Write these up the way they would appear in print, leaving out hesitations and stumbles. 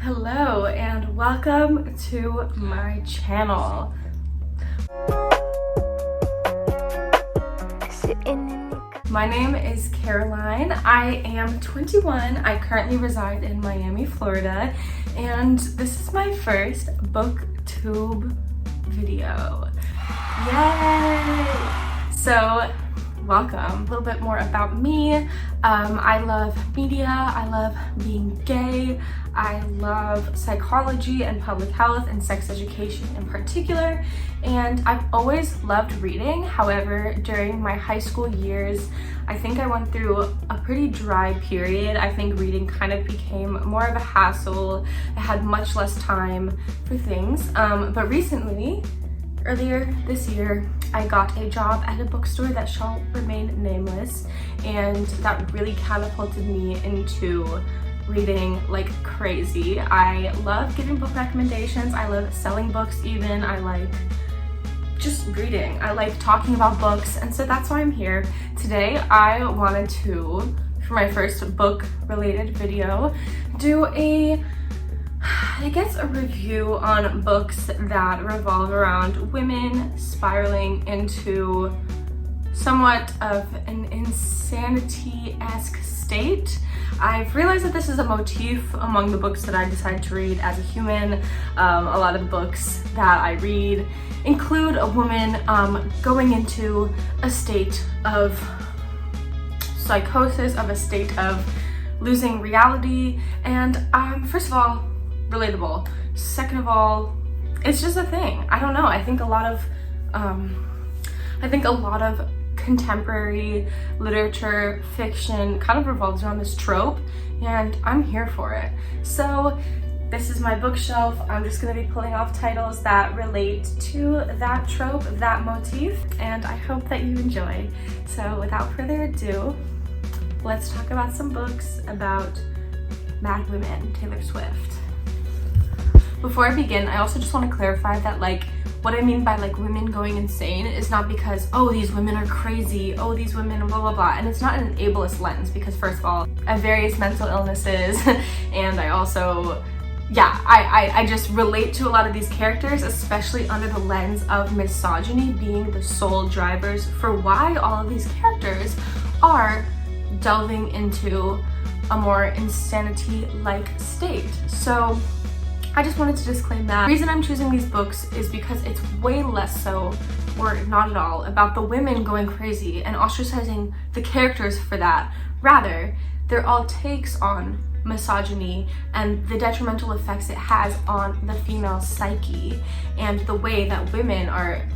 Hello and welcome to my channel. My name is Caroline. I am 21. I currently reside in Miami, Florida, and this is my first booktube video. Yay! So, welcome. A little bit more about me. I love media, I love being gay, I love psychology and public health and sex education in particular, and I've always loved reading. However, during my high school years, I think I went through a pretty dry period. I think reading kind of became more of a hassle. I had much less time for things, but recently, earlier this year, I got a job at a bookstore that shall remain nameless, and that really catapulted me into reading like crazy. I love giving book recommendations. I love selling books even. I like just reading. I like talking about books, and so that's why I'm here. Today I wanted to, for my first book related video, do a review on books that revolve around women spiraling into somewhat of an insanity-esque state. I've realized that this is a motif among the books that I decide to read as a human. A lot of the books that I read include a woman going into a state of psychosis, of a state of losing reality, and first of all, relatable. Second of all, it's just a thing. I don't know. I think a lot of contemporary literature, fiction kind of revolves around this trope, and I'm here for it. So this is my bookshelf. I'm just going to be pulling off titles that relate to that trope, that motif, and I hope that you enjoy. So without further ado, let's talk about some books about Mad Women, Taylor Swift. Before I begin, I also just want to clarify that what I mean by women going insane is not because, oh, these women are crazy, oh, these women blah blah blah, and it's not an ableist lens, because first of all, I have various mental illnesses and I also, I just relate to a lot of these characters, especially under the lens of misogyny being the sole drivers for why all of these characters are delving into a more insanity-like state. So I just wanted to disclaim that. The reason I'm choosing these books is because it's way less so, or not at all, about the women going crazy and ostracizing the characters for that. Rather, they're all takes on misogyny and the detrimental effects it has on the female psyche, and the way that women are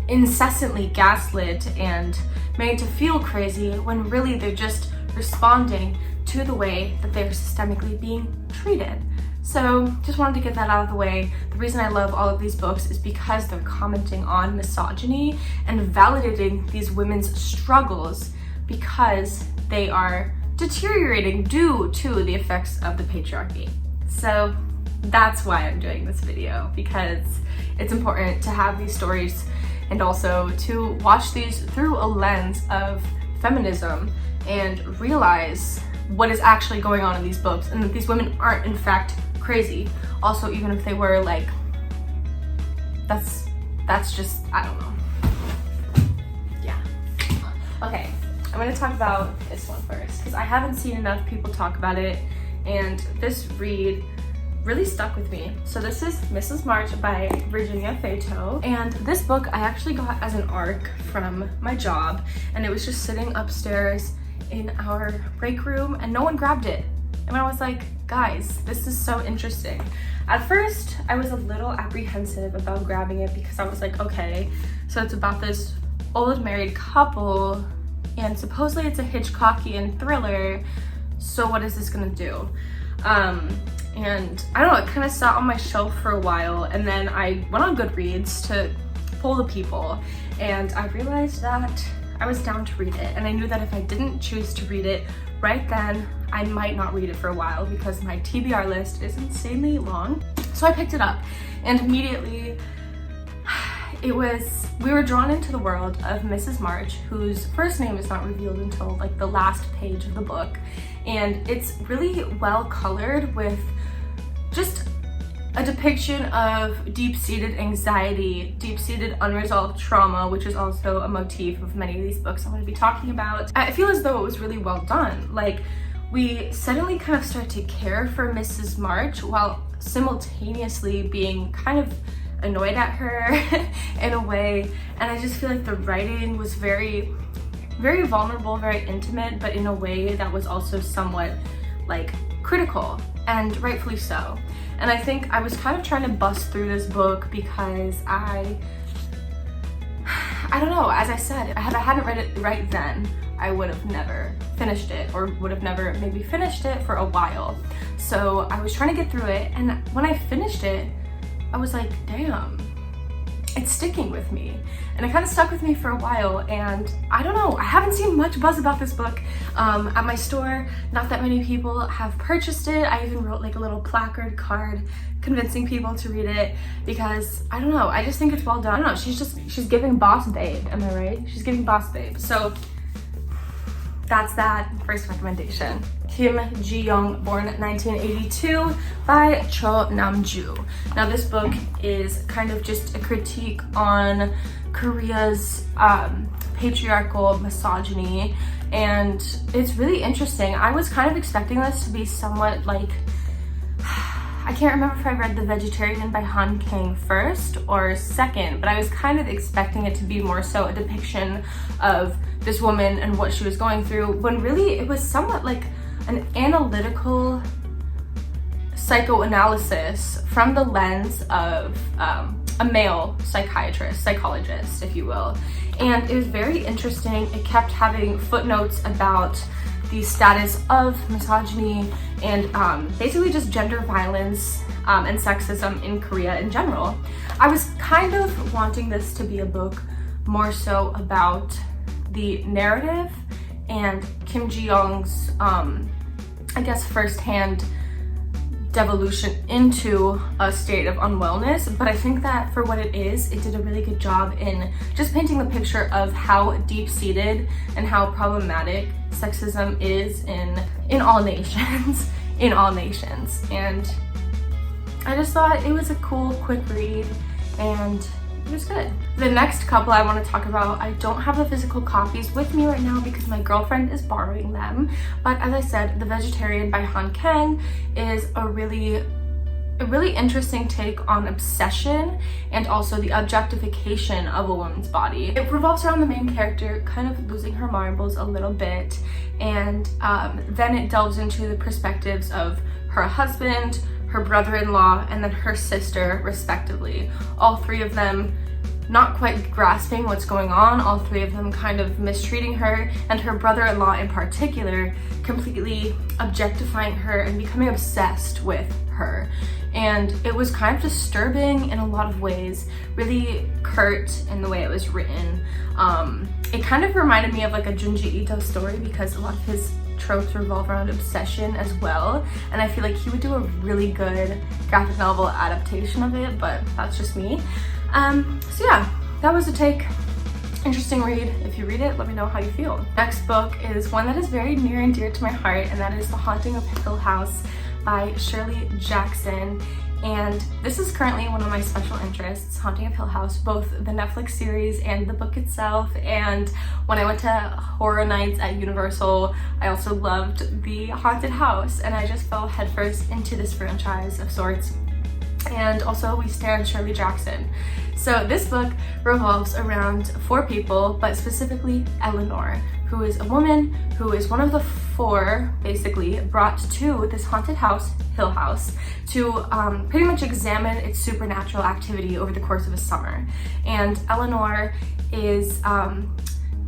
incessantly gaslit and made to feel crazy when really they're just responding to the way that they're systemically being treated. So just wanted to get that out of the way. The reason I love all of these books is because they're commenting on misogyny and validating these women's struggles because they are deteriorating due to the effects of the patriarchy. So that's why I'm doing this video, because it's important to have these stories and also to watch these through a lens of feminism and realize what is actually going on in these books, and that these women aren't in fact crazy. Also, even if they were, that's just, I don't know. Yeah. Okay, I'm gonna talk about this one first, because I haven't seen enough people talk about it, and this read really stuck with me. So this is Mrs. March by Virginia Fato, and this book I actually got as an ARC from my job, and it was just sitting upstairs in our break room and no one grabbed it. And I was like, guys, this is so interesting. At first, I was a little apprehensive about grabbing it because I was like, okay, so it's about this old married couple and supposedly it's a Hitchcockian thriller, so what is this gonna do? And I don't know, it kind of sat on my shelf for a while, and then I went on Goodreads to poll the people, and I realized that I was down to read it, and I knew that if I didn't choose to read it right then, I might not read it for a while because my TBR list is insanely long. So I picked it up, and immediately we were drawn into the world of Mrs. March, whose first name is not revealed until the last page of the book, and it's really well colored with just a depiction of deep-seated anxiety, deep-seated unresolved trauma, which is also a motif of many of these books I'm going to be talking about. I feel as though it was really well done. Like, we suddenly kind of start to care for Mrs. March while simultaneously being kind of annoyed at her in a way, and I just feel like the writing was very vulnerable, very intimate, but in a way that was also somewhat like critical, and rightfully so. And I think I was kind of trying to bust through this book because I don't know, as I said, if I hadn't read it right then, I would have never finished it, or would have never maybe finished it for a while. So I was trying to get through it, and when I finished it, I was like, damn, it's sticking with me. And it kind of stuck with me for a while, and I don't know, I haven't seen much buzz about this book at my store. Not that many people have purchased it. I even wrote like a little placard card convincing people to read it because, I don't know, I just think it's well done. I don't know, she's giving boss babe, am I right? She's giving boss babe. So that's that first recommendation. Kim Jiyoung, born 1982, by Cho Namju. Now this book is kind of just a critique on Korea's patriarchal misogyny, and it's really interesting. I was kind of expecting this to be somewhat like, I can't remember if I read The Vegetarian by Han Kang first or second, but I was kind of expecting it to be more so a depiction of this woman and what she was going through, when really it was somewhat like an analytical psychoanalysis from the lens of a male psychologist, if you will. And it was very interesting. It kept having footnotes about the status of misogyny and basically just gender violence and sexism in Korea in general. I was kind of wanting this to be a book more so about the narrative and Kim Jiyoung's, I guess, firsthand devolution into a state of unwellness, but I think that for what it is, it did a really good job in just painting the picture of how deep-seated and how problematic sexism is in all nations, in all nations. And I just thought it was a cool, quick read, and it was good. The next couple I want to talk about, I don't have the physical copies with me right now because my girlfriend is borrowing them, but as I said, The Vegetarian by Han Kang is a really interesting take on obsession and also the objectification of a woman's body. It revolves around the main character kind of losing her marbles a little bit, and then it delves into the perspectives of her husband, her brother-in-law, and then her sister, respectively. All three of them not quite grasping what's going on, all three of them kind of mistreating her, and her brother-in-law in particular completely objectifying her and becoming obsessed with her. And it was kind of disturbing in a lot of ways, really curt in the way it was written. It kind of reminded me of like a Junji Ito story because a lot of his tropes revolve around obsession as well, and I feel like he would do a really good graphic novel adaptation of it, but that's just me. So yeah, that was a take. Interesting read. If you read it, let me know how you feel. Next book is one that is very near and dear to my heart, and that is The Haunting of Hill House by Shirley Jackson. And this is currently one of my special interests, Haunting of Hill House, both the Netflix series and the book itself. And when I went to horror nights at Universal, I also loved the haunted house, and I just fell headfirst into this franchise of sorts. And also we stand Shirley Jackson. So this book revolves around 4 people, but specifically Eleanor, who is a woman who is one of the 4 basically brought to this haunted house, Hill House, to pretty much examine its supernatural activity over the course of a summer. And Eleanor is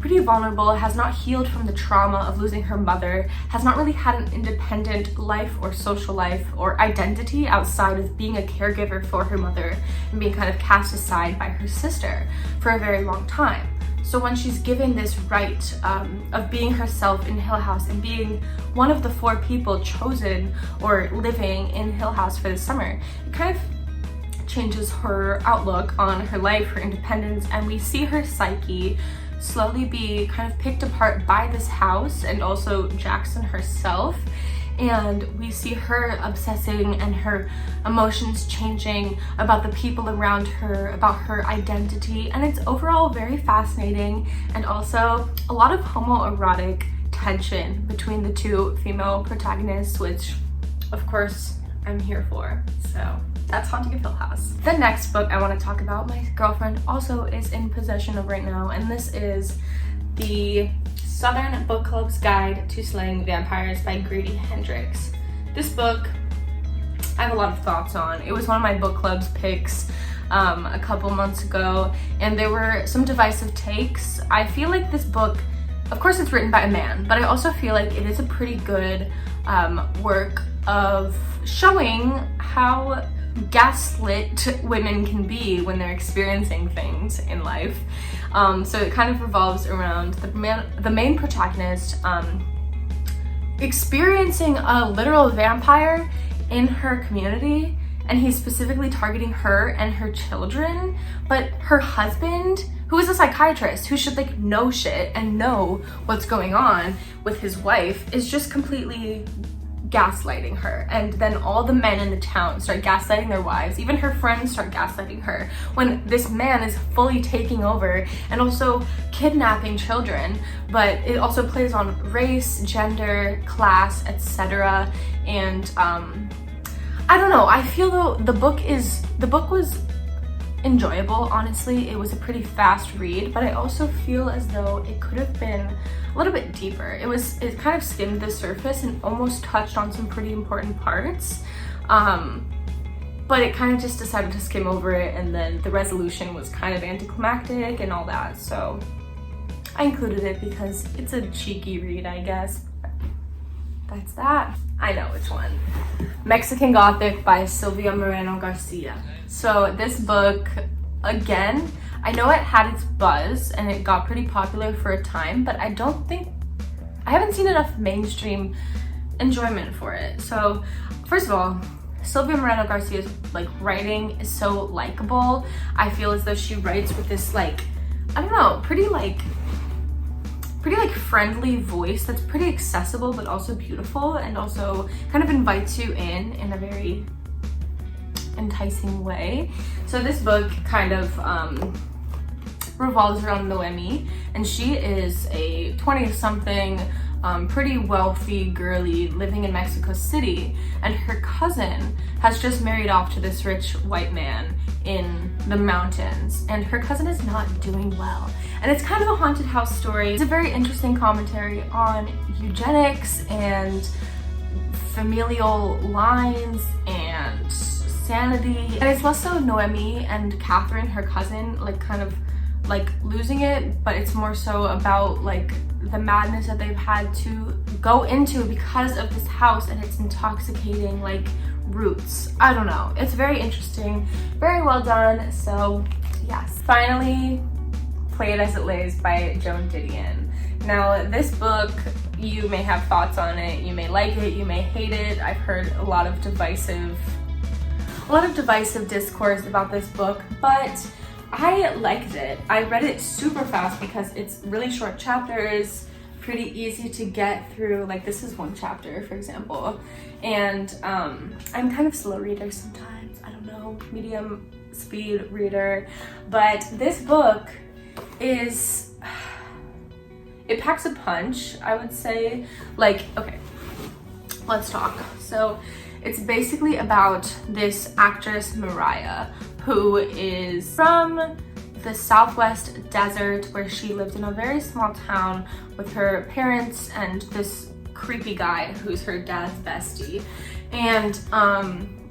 pretty vulnerable, has not healed from the trauma of losing her mother, has not really had an independent life or social life or identity outside of being a caregiver for her mother and being kind of cast aside by her sister for a very long time. So when she's given this right of being herself in Hill House and being one of the 4 people chosen or living in Hill House for the summer, it kind of changes her outlook on her life, her independence, and we see her psyche slowly be kind of picked apart by this house and also Jackson herself. and we see her obsessing and her emotions changing about the people around her, about her identity, and it's overall very fascinating, and also a lot of homoerotic tension between the two female protagonists, which of course I'm here for. So that's Haunting of Hill House. The next book I want to talk about, my girlfriend also is in possession of right now, and this is the Southern Book Club's Guide to Slaying Vampires by Grady Hendrix. This book I have a lot of thoughts on. It was one of my book club's picks a couple months ago, and there were some divisive takes. I feel like this book, of course it's written by a man, but I also feel like it is a pretty good work of showing how gaslit women can be when they're experiencing things in life. So it kind of revolves around the main protagonist experiencing a literal vampire in her community, and he's specifically targeting her and her children, but her husband, who is a psychiatrist who should like know shit and know what's going on with his wife, is just completely gaslighting her. And then all the men in the town start gaslighting their wives. Even her friends start gaslighting her when this man is fully taking over and also kidnapping children. But it also plays on race, gender, class, etc. And I don't know, I feel though the book was enjoyable. Honestly, it was a pretty fast read, but I also feel as though it could have been a little bit deeper. It kind of skimmed the surface and almost touched on some pretty important parts, but it kind of just decided to skim over it, and then the resolution was kind of anticlimactic and all that, so I included it because it's a cheeky read, I guess. That's that. I know which one. Mexican Gothic by Silvia Moreno-Garcia. So this book, again, I know it had its buzz and it got pretty popular for a time, but I haven't seen enough mainstream enjoyment for it. So first of all, Silvia Moreno-Garcia's like writing is so likable. I feel as though she writes with this like, I don't know, pretty friendly voice that's pretty accessible but also beautiful, and also kind of invites you in a very enticing way. So this book kind of revolves around Noemi, and she is a 20-something pretty wealthy girly living in Mexico City, and her cousin has just married off to this rich white man in the mountains, and her cousin is not doing well. And it's kind of a haunted house story. It's a very interesting commentary on eugenics and familial lines and sanity. And it's less so Noemi and Catherine, her cousin, like kind of like losing it, but it's more so about like the madness that they've had to go into because of this house and its intoxicating like roots. I don't know. It's very interesting, very well done. So yes. Finally, Play It As It Lays by Joan Didion. Now this book, you may have thoughts on it, you may like it, you may hate it. I've heard a lot of divisive discourse about this book, but I liked it. I read it super fast because it's really short chapters, pretty easy to get through. Like this is one chapter, for example, and I'm kind of slow reader sometimes. I don't know, medium speed reader, but this book it packs a punch, I would say. Like, okay, let's talk. So it's basically about this actress Mariah, who is from the Southwest desert, where she lived in a very small town with her parents and this creepy guy who's her dad's bestie. And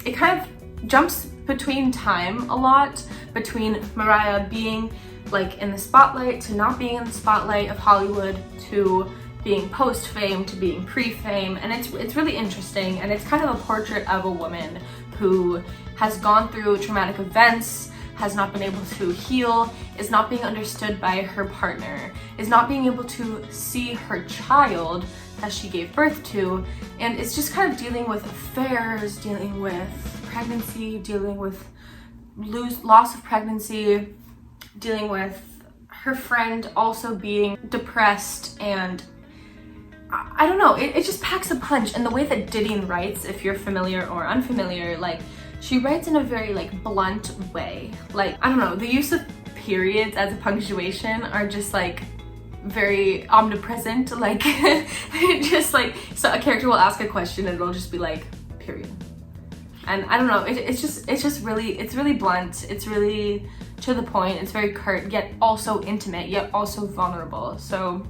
it kind of jumps between time a lot, between Mariah being like in the spotlight to not being in the spotlight of Hollywood, to being post-fame to being pre-fame, and it's really interesting, and it's kind of a portrait of a woman who has gone through traumatic events, has not been able to heal, is not being understood by her partner, is not being able to see her child that she gave birth to, and it's just kind of dealing with affairs, dealing with pregnancy, dealing with loss of pregnancy, dealing with her friend also being depressed, and I don't know, it just packs a punch. And the way that Didion writes, if you're familiar or unfamiliar, like she writes in a very like blunt way. Like, I don't know, the use of periods as a punctuation are just like very omnipresent. Like just like, so a character will ask a question and it'll just be like, period. And I don't know, it's really blunt, it's really to the point, it's very curt, yet also intimate, yet also vulnerable. So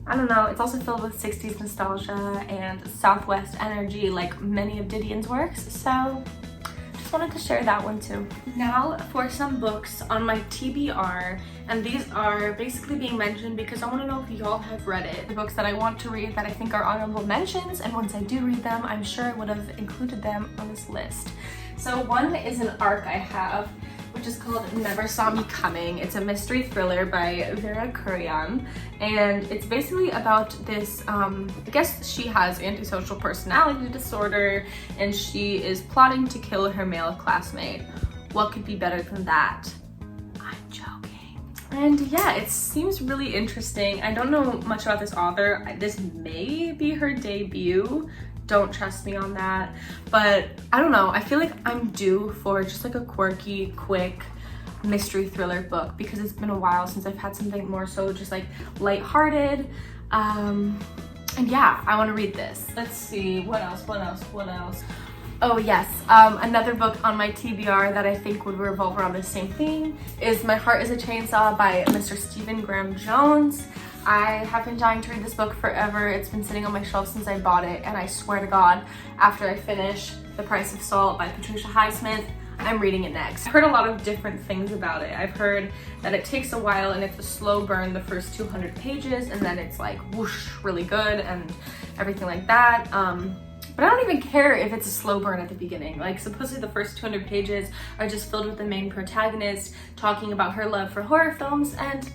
I don't know, it's also filled with 60s nostalgia and Southwest energy like many of Didion's works, so just wanted to share that one too. Now for some books on my TBR, and these are basically being mentioned because I want to know if y'all have read it. The books that I want to read that I think are honorable mentions, and once I do read them, I'm sure I would have included them on this list. So one is an arc I have, which is called Never Saw Me Coming. It's a mystery thriller by Vera Kurian, and it's basically about this, I guess she has antisocial personality disorder, and she is plotting to kill her male classmate. What could be better than that? I'm joking. And yeah, it seems really interesting. I don't know much about this author. This may be her debut. Don't trust me on that, but I don't know, I feel like I'm due for just like a quirky, quick mystery thriller book because it's been a while since I've had something more so just like lighthearted. And yeah, I want to read this. Let's see, what else? Oh yes, another book on my TBR that I think would revolve around the same theme is My Heart is a Chainsaw by Mr. Stephen Graham Jones. I have been dying to read this book forever. It's been sitting on my shelf since I bought it, and I swear to God, after I finish The Price of Salt by Patricia Highsmith, I'm reading it next. I've heard a lot of different things about it. I've heard that it takes a while and it's a slow burn the first 200 pages, and then it's like whoosh, really good and everything like that. But I don't even care if it's a slow burn at the beginning. Like, supposedly the first 200 pages are just filled with the main protagonist talking about her love for horror films, and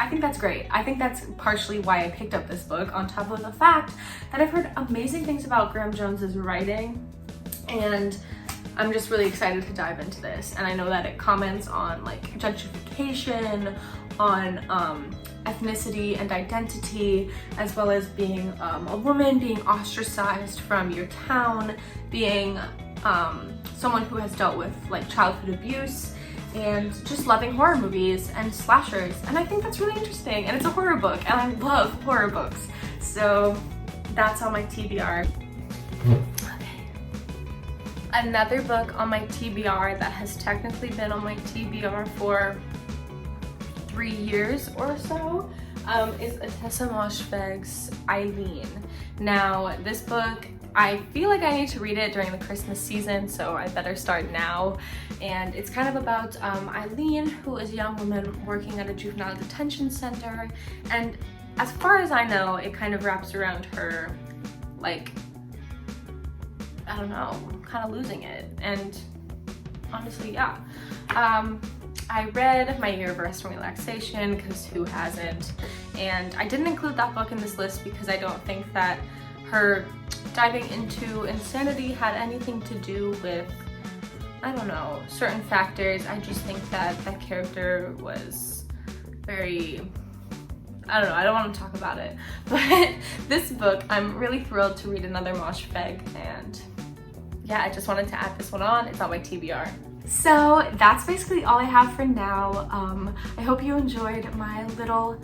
I think that's great. I think that's partially why I picked up this book, on top of the fact that I've heard amazing things about Graham Jones's writing, and I'm just really excited to dive into this. And I know that it comments on like gentrification, on ethnicity and identity, as well as being a woman, being ostracized from your town, being someone who has dealt with like childhood abuse, and just loving horror movies and slashers. And I think that's really interesting, and it's a horror book, and I love horror books. So that's on my TBR. Okay. Another book on my TBR that has technically been on my TBR for 3 years or so is Atessa Moshfegh's Eileen. Now, this book, I feel like I need to read it during the Christmas season, so I better start now. And it's kind of about Eileen, who is a young woman working at a juvenile detention center. And as far as I know, it kind of wraps around her, like, I don't know, kind of losing it. And honestly, yeah. I read My Year of Rest and Relaxation, because who hasn't? And I didn't include that book in this list because I don't think that her diving into insanity had anything to do with, I don't know, certain factors. I just think that that character was very, I don't know, I don't want to talk about it. But this book, I'm really thrilled to read another Moshfegh, and yeah, I just wanted to add this one on. It's on my TBR. So that's basically all I have for now. I hope you enjoyed my little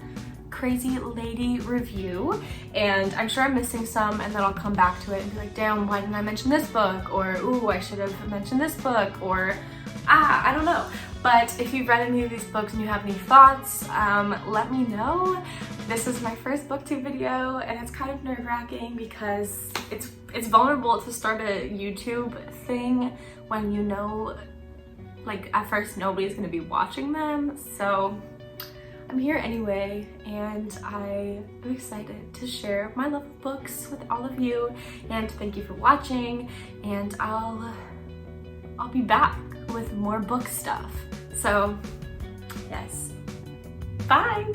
crazy lady review, and I'm sure I'm missing some, and then I'll come back to it and be like, damn, why didn't I mention this book? Or, ooh, I should have mentioned this book, or I don't know. But if you've read any of these books and you have any thoughts, let me know. This is my first booktube video, and it's kind of nerve-wracking because it's vulnerable to start a YouTube thing when you know, like, at first nobody's gonna be watching them. So I'm here anyway, and I am excited to share my love of books with all of you, and thank you for watching, and I'll be back with more book stuff. So yes, bye.